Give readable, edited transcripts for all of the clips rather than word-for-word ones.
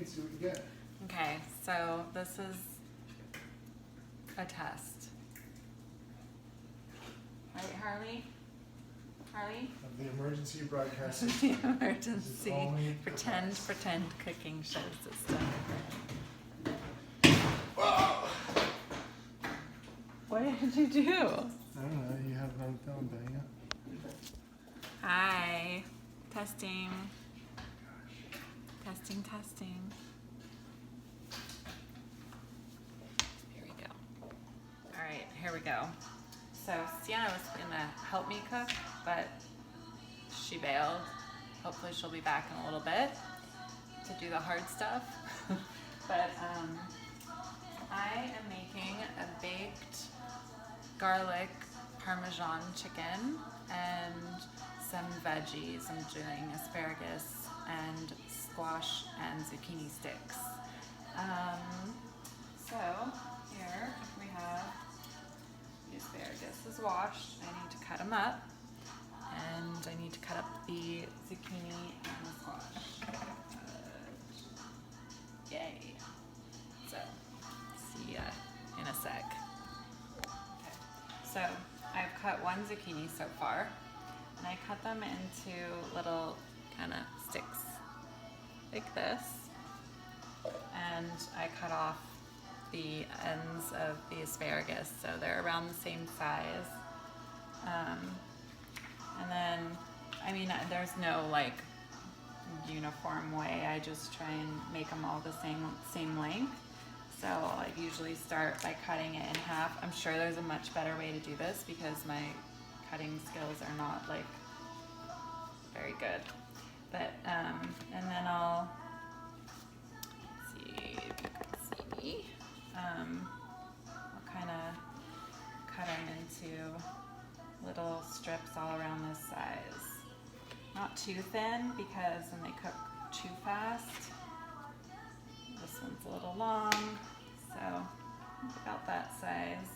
see what you get. Okay, so this is a test. Right, Harley? Harley? Of the emergency broadcast The system. emergency only pretend cooking show system. Wow. What did you do? I don't know, you have it on film, don't you? Hi. Testing. Testing, testing. Here we go. All right, here we go. So Sienna was gonna help me cook, but she bailed. Hopefully she'll be back in a little bit to do the hard stuff. But I am making a baked garlic parmesan chicken and some veggies. I'm doing asparagus and squash and zucchini sticks. So here we have the asparagus is washed. I need to cut them up, and I need to cut up the zucchini and the squash. Yay! So see ya in a sec. Okay. So I've cut one zucchini so far, and I cut them into little kind of sticks like this, and I cut off the ends of the asparagus so they're around the same size. And then, I mean, there's no like uniform way. I just try and make them all the same length. So I usually start by cutting it in half. I'm sure there's a much better way to do this because my cutting skills are not like very good. But and then I'll see if you can see me. I'll kind of cut them into little strips all around this size. Not too thin because then they cook too fast. This one's a little long, so about that size.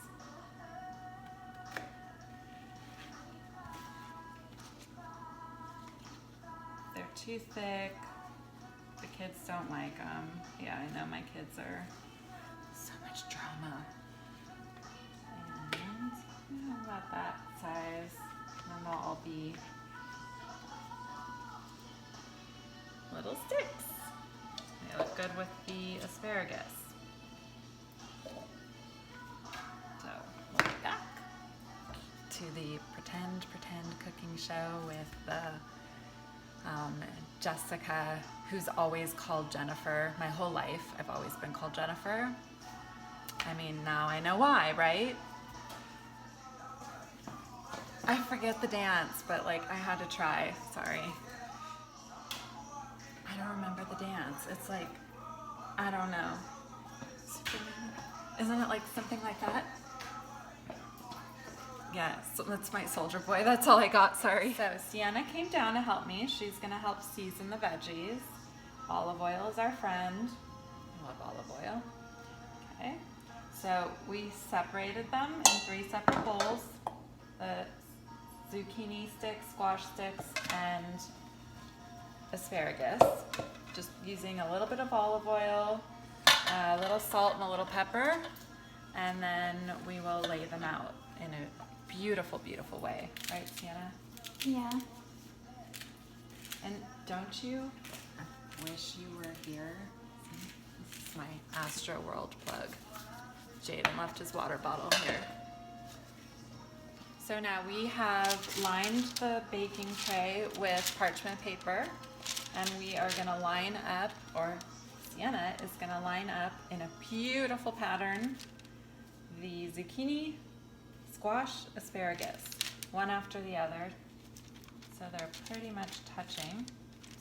If they're too thick, the kids don't like them. Yeah, I know my kids are so much drama. And about that size, and then they'll all be little sticks. They look good with the asparagus. So we'll be back to the pretend cooking show with Jessica, who's always called Jennifer. My whole life, I've always been called Jennifer. I mean, now I know why, right? I forget the dance, but like I had to try. Sorry. I don't remember the dance. It's like, I don't know. Isn't it like something like that? Yeah, so that's my Soulja boy. That's all I got, sorry. So Sienna came down to help me. She's gonna help season the veggies. Olive oil is our friend. I love olive oil. Okay, so we separated them in 3 separate bowls. The zucchini sticks, squash sticks, and asparagus. Just using a little bit of olive oil, a little salt and a little pepper, and then we will lay them out in a beautiful, beautiful way. Right, Sienna? Yeah. And don't you wish you were here? This is my Astro World plug. Jaden left his water bottle here. So now we have lined the baking tray with parchment paper, and we are gonna line up, or Sienna is gonna line up in a beautiful pattern, the zucchini, squash, asparagus, one after the other. So they're pretty much touching,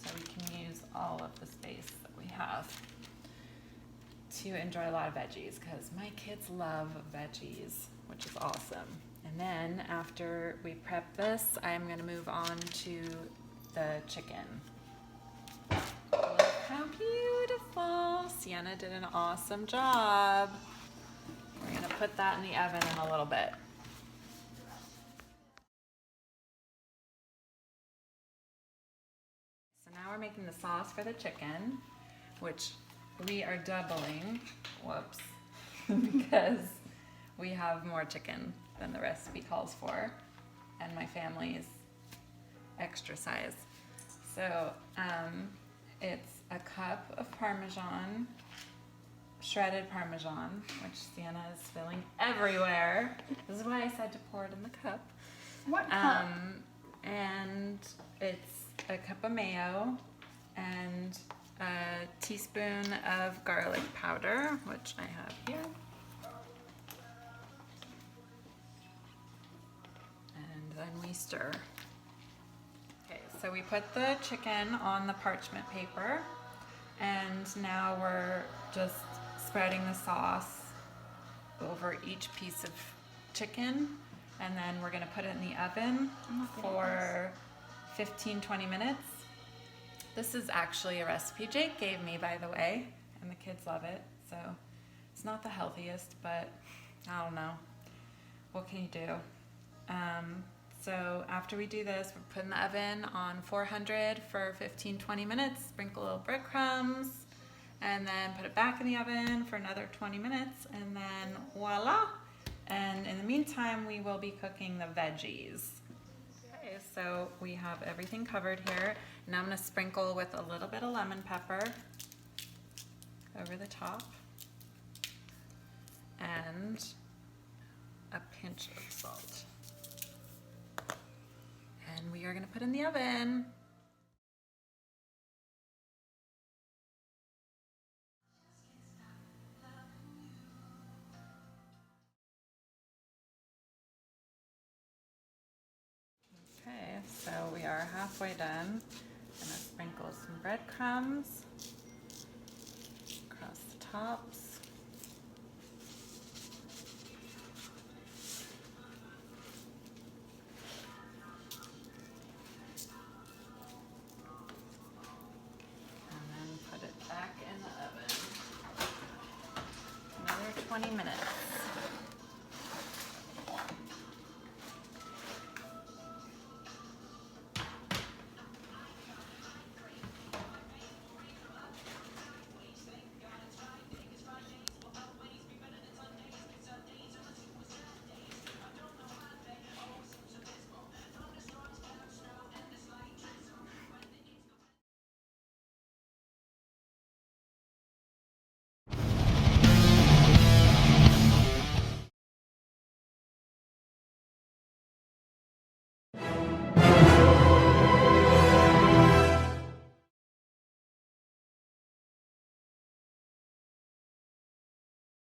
so we can use all of the space that we have to enjoy a lot of veggies, because my kids love veggies, which is awesome. And then after we prep this, I'm gonna move on to the chicken. Look how beautiful. Sienna did an awesome job. We're gonna put that in the oven in a little bit. So now we're making the sauce for the chicken, which we are doubling, whoops, because we have more chicken than the recipe calls for, and my family's extra size. So it's a cup of Parmesan, shredded Parmesan, which Sienna is filling everywhere. This is why I said to pour it in the cup. What cup? And it's a cup of mayo and a teaspoon of garlic powder, which I have here. And then we stir. Okay, so we put the chicken on the parchment paper, and now we're just spreading the sauce over each piece of chicken, and then we're gonna put it in the oven for 15-20 minutes. This is actually a recipe Jake gave me, by the way, and the kids love it. So it's not the healthiest, but I don't know. What can you do? So after we do this, we're putting the oven on 400 for 15-20 minutes, sprinkle little breadcrumbs, and then put it back in the oven for another 20 minutes, and then voila. And in the meantime, we will be cooking the veggies. Okay, so we have everything covered here. Now I'm gonna sprinkle with a little bit of lemon pepper over the top and a pinch of salt. And we are gonna put in the oven. Okay, so we are halfway done. I'm gonna sprinkle some breadcrumbs across the tops. And then put it back in the oven. Another 20 minutes.